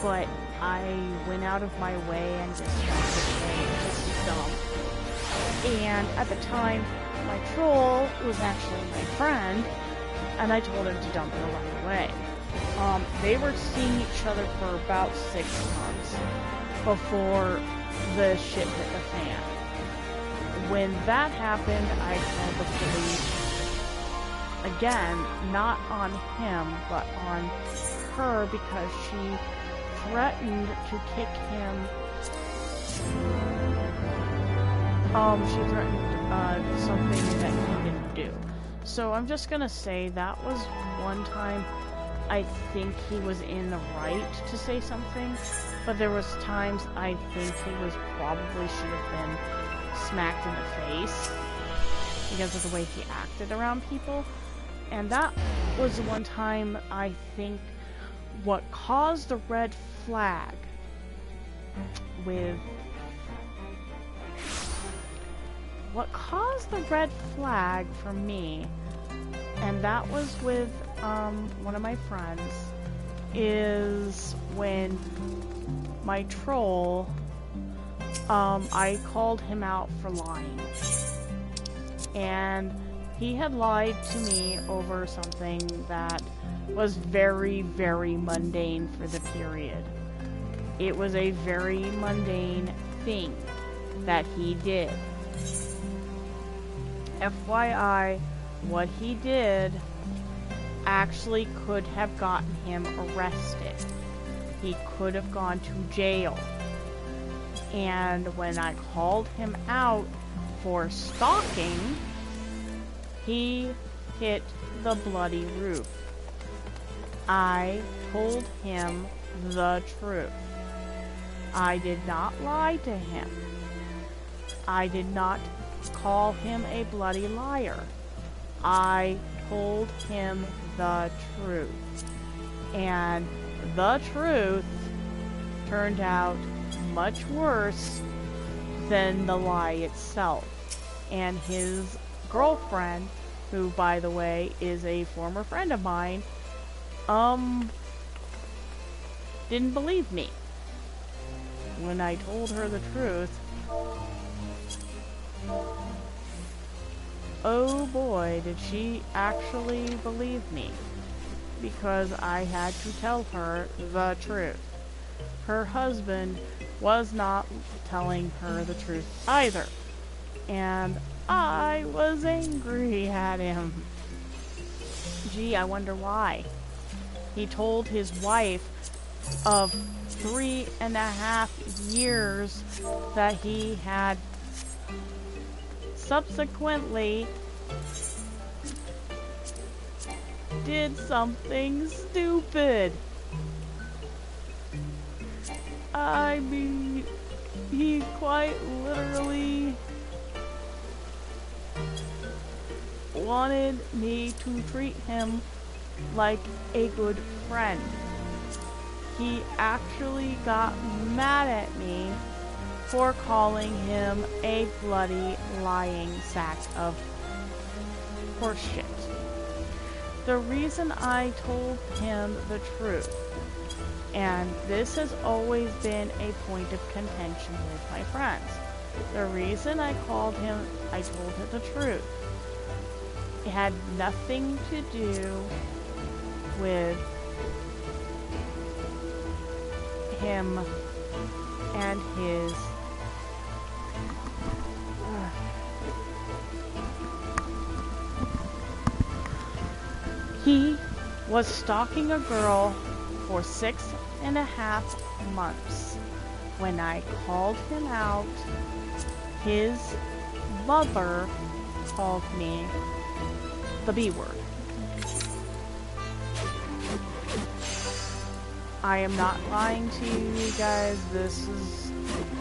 but I went out of my way and just tried to say this is dumb. And at the time, my troll was actually my friend, and I told him to dump her right away. They were seeing each other for about 6 months before the shit hit the fan. When that happened, I called the police. Again, not on him, but on her, because she threatened to kick him. She threatened something that he didn't do. So I'm just gonna say that was one time I think he was in the right to say something, but there was times I think he was probably should have been smacked in the face because of the way he acted around people. And that was the one time I think what caused the red flag for me, and that was with one of my friends, is when my troll, I called him out for lying, and he had lied to me over something that was very, very mundane for the period. It was a very mundane thing that he did. FYI, what he did actually could have gotten him arrested. He could have gone to jail. And when I called him out for stalking, he hit the bloody roof. I told him the truth. I did not lie to him. I did not call him a bloody liar. I told him the truth. And the truth turned out much worse than the lie itself. And his girlfriend, who, by the way, is a former friend of mine, didn't believe me. When I told her the truth, oh boy, did she actually believe me. Because I had to tell her the truth. Her husband was not telling her the truth either. And I was angry at him. Gee, I wonder why. He told his wife of 3.5 years that he had subsequently did something stupid. I mean, he quite literally wanted me to treat him like a good friend. He actually got mad at me for calling him a bloody lying sack of horseshit. The reason I told him the truth, and this has always been a point of contention with my friends, the reason I told him the truth, it had nothing to do with him and his he was stalking a girl for 6.5 months. When I called him out, his mother called me the B word. I am not lying to you guys. This is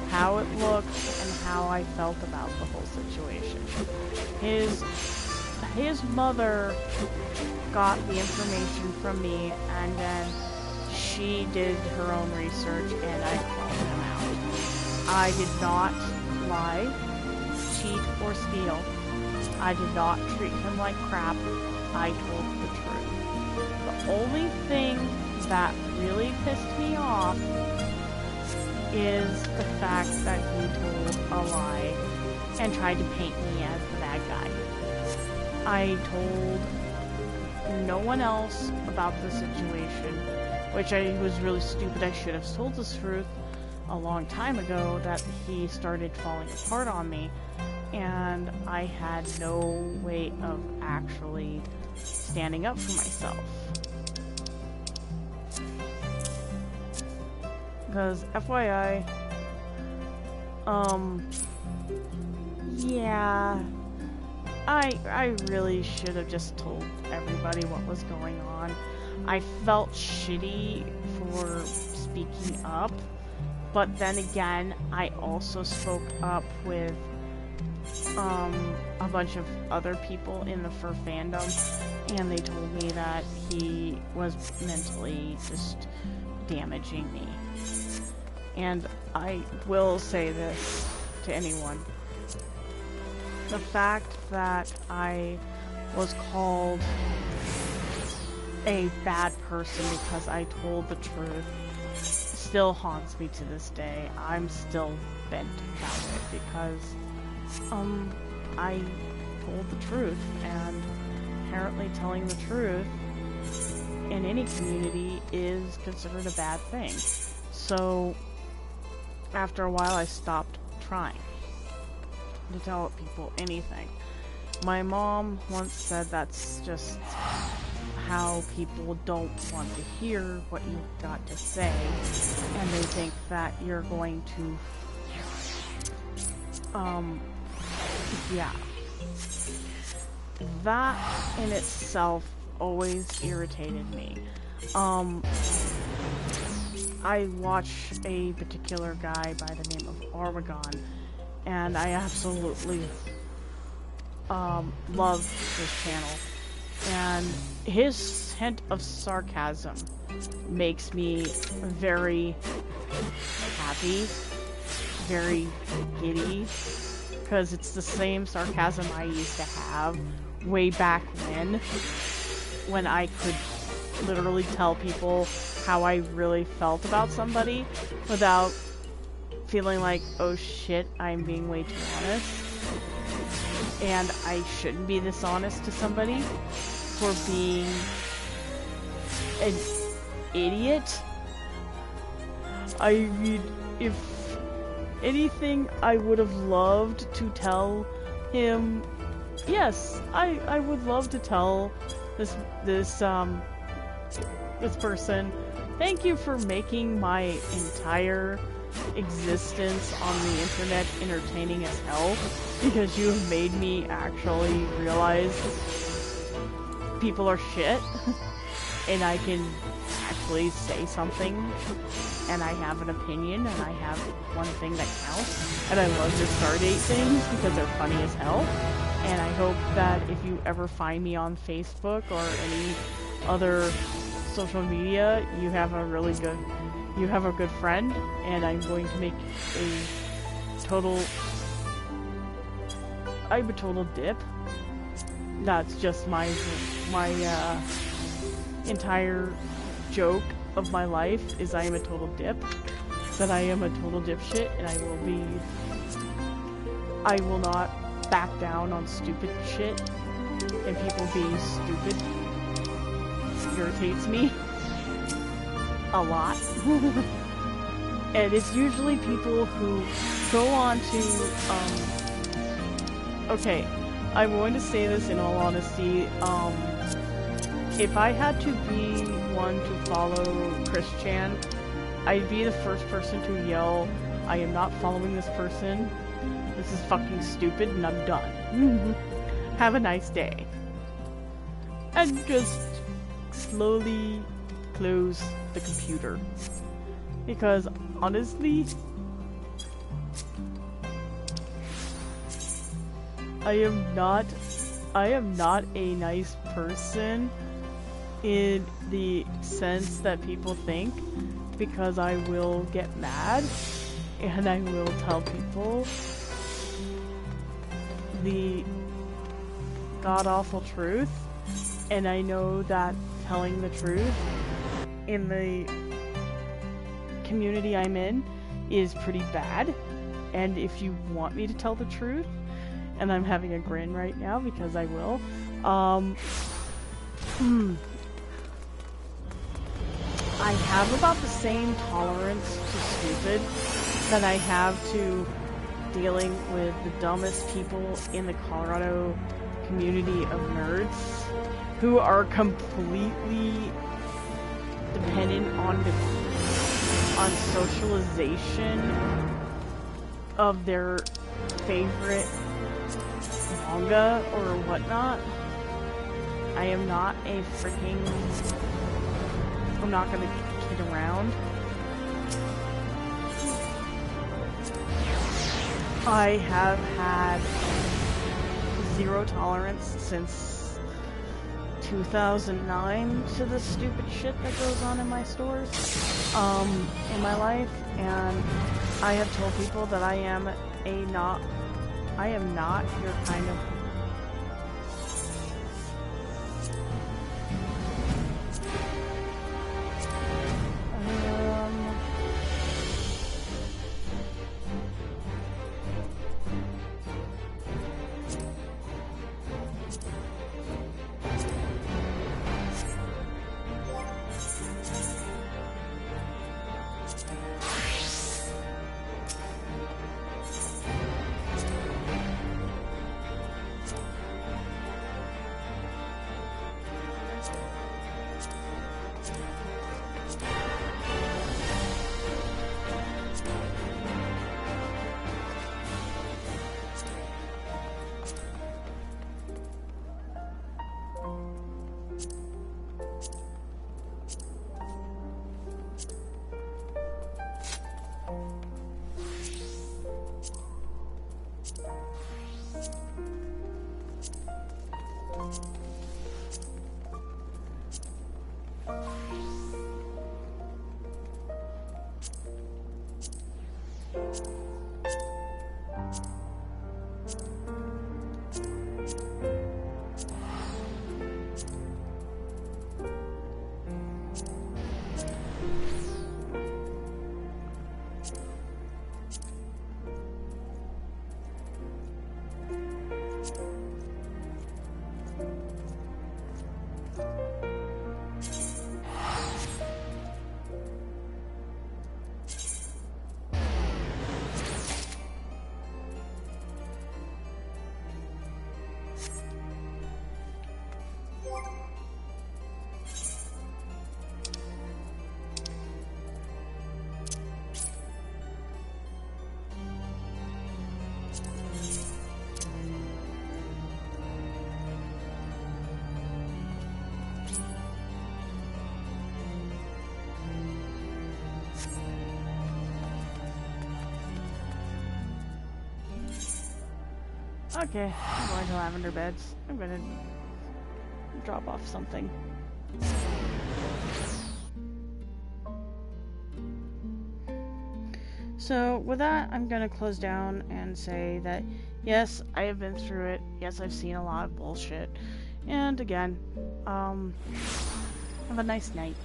how it looked and how I felt about the whole situation. His mother got the information from me, and then she did her own research, and I called him out. I did not lie, cheat, or steal. I did not treat him like crap. I told the truth. The only thing that really pissed me off is the fact that he told a lie and tried to paint me as the bad guy. I told no one else about the situation, which I was really stupid. I should have told the truth a long time ago that he started falling apart on me, and I had no way of actually standing up for myself. Because, FYI, yeah, I really should have just told everybody what was going on. I felt shitty for speaking up, but then again, I also spoke up with a bunch of other people in the fur fandom, and they told me that he was mentally just damaging me. And I will say this to anyone. The fact that I was called a bad person because I told the truth still haunts me to this day. I'm still bent about it because I told the truth, and apparently telling the truth in any community is considered a bad thing. So after a while I stopped trying to tell people anything. My mom once said that's just how people don't want to hear what you've got to say, and they think that you're going to yeah. That in itself always irritated me. I watch a particular guy by the name of Armagon, and I absolutely love his channel. And his hint of sarcasm makes me very happy, very giddy, because it's the same sarcasm I used to have way back when I could literally tell people how I really felt about somebody without feeling like, oh shit, I'm being way too honest. And I shouldn't be this honest to somebody for being an idiot. I mean, if anything, I would have loved to tell him, yes, I would love to tell this person, thank you for making my entire existence on the internet entertaining as hell, because you have made me actually realize people are shit, and I can actually say something, and I have an opinion, and I have one thing that counts, and I love to stardate things because they're funny as hell. And I hope that if you ever find me on Facebook or any other social media, you have a good friend, and I'm going to make a total dip. That's just my entire joke of my life, is I am a total dip. That I am a total dipshit, and I will not back down on stupid shit, and people being stupid irritates me a lot. And it's usually people who go on to, okay, I'm going to say this in all honesty, if I had to be one to follow Chris Chan, I'd be the first person to yell, I am not following this person, this is fucking stupid, and I'm done. Have a nice day. And just slowly close the computer. Because, honestly, I am not a nice person in the sense that people think, because I will get mad and I will tell people the god-awful truth, and I know that telling the truth in the community I'm in is pretty bad, and if you want me to tell the truth, and I'm having a grin right now because I will, I have about the same tolerance to stupid that I have to dealing with the dumbest people in the Colorado community of nerds who are completely dependent on socialization of their favorite manga or whatnot. I am not a freaking... I'm not gonna kid around. I have had zero tolerance since 2009 to the stupid shit that goes on in my stores, in my life, and I have told people that I am not your kind of... Okay, I'm going to Lavender Beds. I'm going to drop off something. So with that, I'm going to close down and say that, yes, I have been through it. Yes, I've seen a lot of bullshit. And again, have a nice night.